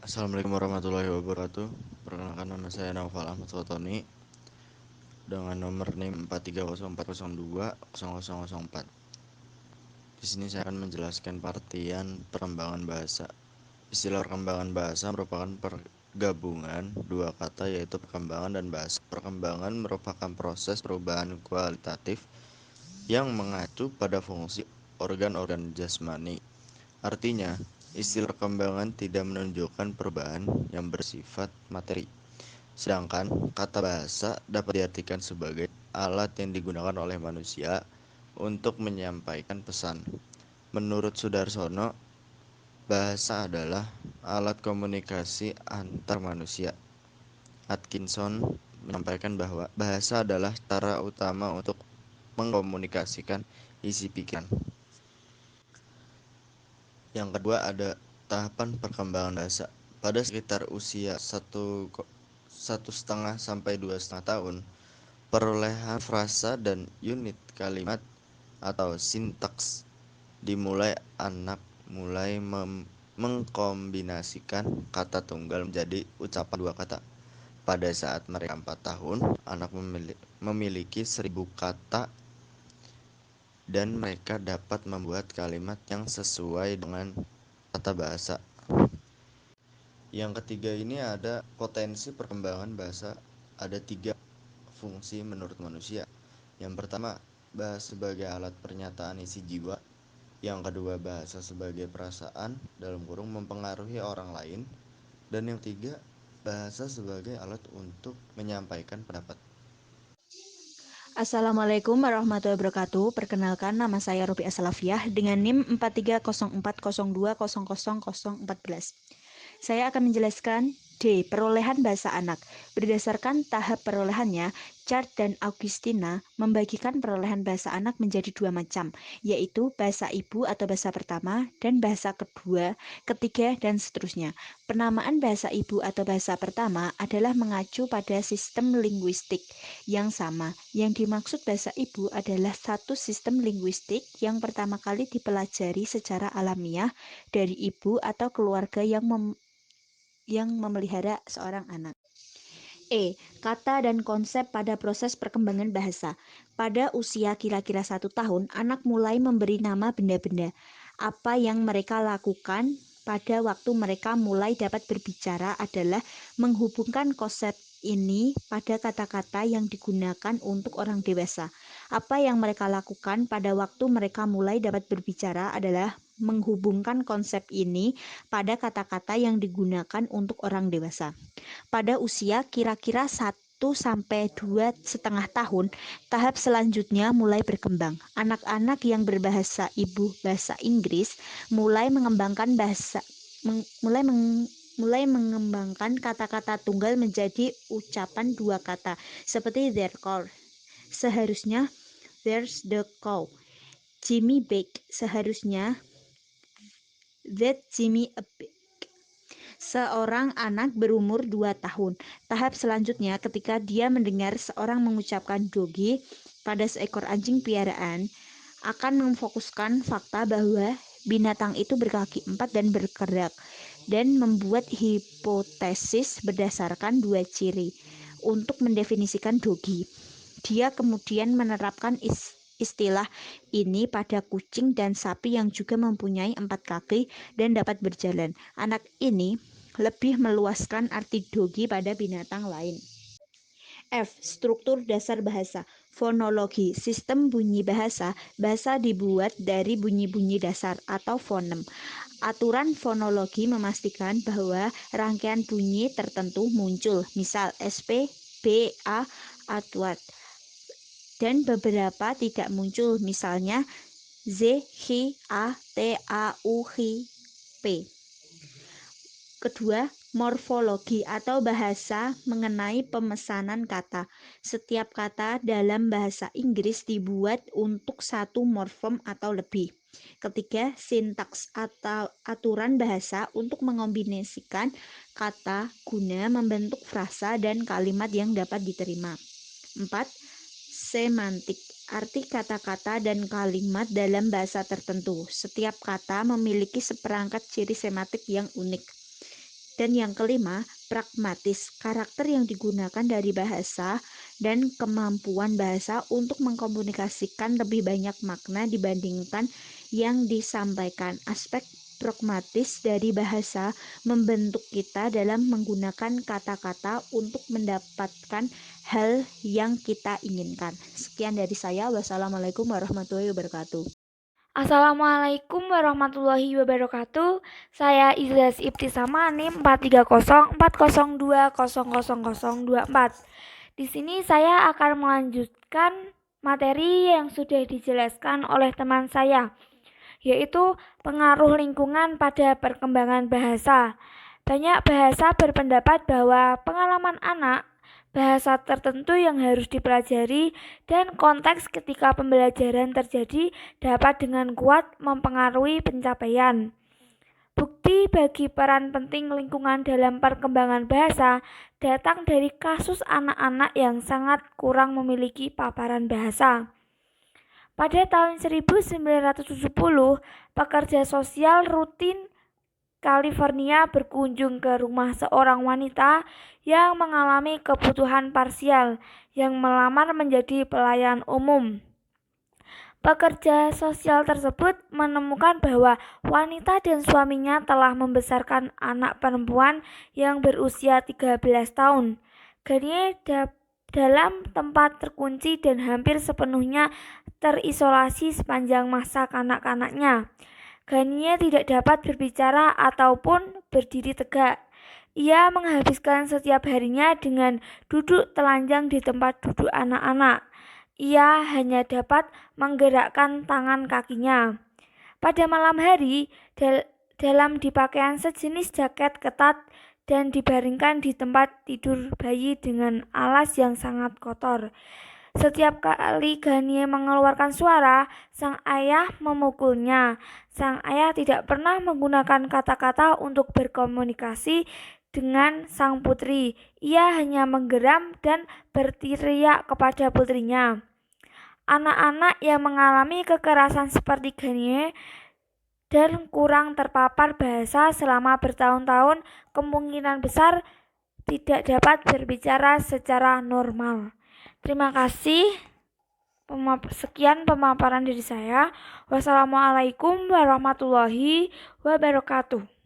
Assalamualaikum warahmatullahi wabarakatuh. Perkenalkan, nama saya Naufal Ahmad Sotoni dengan nomor NIM 43040020004. Di sini saya akan menjelaskan pengertian perkembangan bahasa. Istilah perkembangan bahasa merupakan pergabungan dua kata, yaitu perkembangan dan bahasa. Perkembangan merupakan proses perubahan kualitatif yang mengacu pada fungsi organ-organ jasmani. Artinya, istilah perkembangan tidak menunjukkan perubahan yang bersifat materi. Sedangkan kata bahasa dapat diartikan sebagai alat yang digunakan oleh manusia untuk menyampaikan pesan. Menurut Sudarsono, bahasa adalah alat komunikasi antar manusia. Atkinson menyampaikan bahwa bahasa adalah cara utama untuk mengkomunikasikan isi pikiran. Yang kedua, ada tahapan perkembangan bahasa. Pada sekitar usia 1,5 sampai 2,5 tahun, perolehan frasa dan unit kalimat atau sintaks dimulai. Anak mulai mengkombinasikan kata tunggal menjadi ucapan dua kata. Pada saat mereka 4 tahun, anak memiliki 1.000 kata dan mereka dapat membuat kalimat yang sesuai dengan tata bahasa. Yang ketiga, ini ada potensi perkembangan bahasa. Ada 3 fungsi menurut manusia. Yang pertama, bahasa sebagai alat pernyataan isi jiwa. Yang kedua, bahasa sebagai perasaan dalam kurung mempengaruhi orang lain. Dan yang ketiga, bahasa sebagai alat untuk menyampaikan pendapat. Assalamualaikum warahmatullahi wabarakatuh. Perkenalkan, nama saya Rupi Asalafiyah dengan NIM 43040200014. Saya akan menjelaskan D. Perolehan bahasa anak. Berdasarkan tahap perolehannya, Chart dan Augustina membagikan perolehan bahasa anak menjadi 2 macam, yaitu bahasa ibu atau bahasa pertama dan bahasa kedua, ketiga, dan seterusnya. Penamaan bahasa ibu atau bahasa pertama adalah mengacu pada sistem linguistik yang sama. Yang dimaksud bahasa ibu adalah satu sistem linguistik yang pertama kali dipelajari secara alamiah dari ibu atau keluarga yang memelihara seorang anak. Kata dan konsep pada proses perkembangan bahasa. Pada usia kira-kira 1 tahun, anak mulai memberi nama benda-benda. Apa yang mereka lakukan pada waktu mereka mulai dapat berbicara adalah menghubungkan konsep ini pada kata-kata yang digunakan untuk orang dewasa. Apa yang mereka lakukan pada waktu mereka mulai dapat berbicara adalah menghubungkan konsep ini pada kata-kata yang digunakan untuk orang dewasa. Pada usia kira-kira 1 sampai 2,5 tahun, tahap selanjutnya mulai berkembang. Anak-anak yang berbahasa ibu bahasa Inggris mulai mengembangkan kata-kata tunggal menjadi ucapan dua kata, seperti their car. Seharusnya there's the cow. Jimmy baked. Seharusnya that Jimmy a bake. Seorang anak berumur 2 tahun. Tahap selanjutnya ketika dia mendengar seorang mengucapkan doggy pada seekor anjing piaraan, akan memfokuskan fakta bahwa binatang itu berkaki 4 dan bergerak, dan membuat hipotesis berdasarkan 2 ciri untuk mendefinisikan doggy. Dia kemudian menerapkan istilah ini pada kucing dan sapi yang juga mempunyai 4 kaki dan dapat berjalan. Anak ini lebih meluaskan arti doggy pada binatang lain. F. Struktur dasar bahasa. Fonologi. Sistem bunyi bahasa. Bahasa dibuat dari bunyi-bunyi dasar atau fonem. Aturan fonologi memastikan bahwa rangkaian bunyi tertentu muncul, misal SP, B, A, atwat, dan beberapa tidak muncul, misalnya Z, H, A, T, A, U, H, P. Kedua, morfologi atau bahasa mengenai pemesanan kata. Setiap kata dalam bahasa Inggris dibuat untuk satu morfem atau lebih. Ketiga, sintaks atau aturan bahasa untuk mengombinasikan kata guna membentuk frasa dan kalimat yang dapat diterima. 4. Semantik, arti kata-kata dan kalimat dalam bahasa tertentu. Setiap kata memiliki seperangkat ciri semantik yang unik. Dan yang kelima, pragmatis, karakter yang digunakan dari bahasa dan kemampuan bahasa untuk mengkomunikasikan lebih banyak makna dibandingkan yang disampaikan. Aspek pragmatis dari bahasa membentuk kita dalam menggunakan kata-kata untuk mendapatkan hal yang kita inginkan. Sekian dari saya. Wassalamualaikum warahmatullahi wabarakatuh. Assalamualaikum warahmatullahi wabarakatuh. Saya Izlas Ibtisama NIM 43040020024. Di sini saya akan melanjutkan materi yang sudah dijelaskan oleh teman saya, yaitu pengaruh lingkungan pada perkembangan bahasa. Banyak bahasa berpendapat bahwa pengalaman anak, bahasa tertentu yang harus dipelajari, dan konteks ketika pembelajaran terjadi dapat dengan kuat mempengaruhi pencapaian. Bukti bagi peran penting lingkungan dalam perkembangan bahasa datang dari kasus anak-anak yang sangat kurang memiliki paparan bahasa. Pada tahun 1970, pekerja sosial rutin California berkunjung ke rumah seorang wanita yang mengalami kebutuhan parsial yang melamar menjadi pelayan umum. Pekerja sosial tersebut menemukan bahwa wanita dan suaminya telah membesarkan anak perempuan yang berusia 13 tahun. Ganie dalam tempat terkunci dan hampir sepenuhnya terisolasi sepanjang masa kanak-kanaknya. Ganie tidak dapat berbicara ataupun berdiri tegak. Ia menghabiskan setiap harinya dengan duduk telanjang di tempat duduk anak-anak. Ia hanya dapat menggerakkan tangan kakinya. Pada malam hari, dalam dipakaian sejenis jaket ketat dan dibaringkan di tempat tidur bayi dengan alas yang sangat kotor. Setiap kali Ganie mengeluarkan suara, sang ayah memukulnya. Sang ayah tidak pernah menggunakan kata-kata untuk berkomunikasi dengan sang putri. Ia hanya menggeram dan berteriak kepada putrinya. Anak-anak yang mengalami kekerasan seperti Ganie dan kurang terpapar bahasa selama bertahun-tahun kemungkinan besar tidak dapat berbicara secara normal. Terima kasih. Sekian pemaparan dari saya. Wassalamualaikum warahmatullahi wabarakatuh.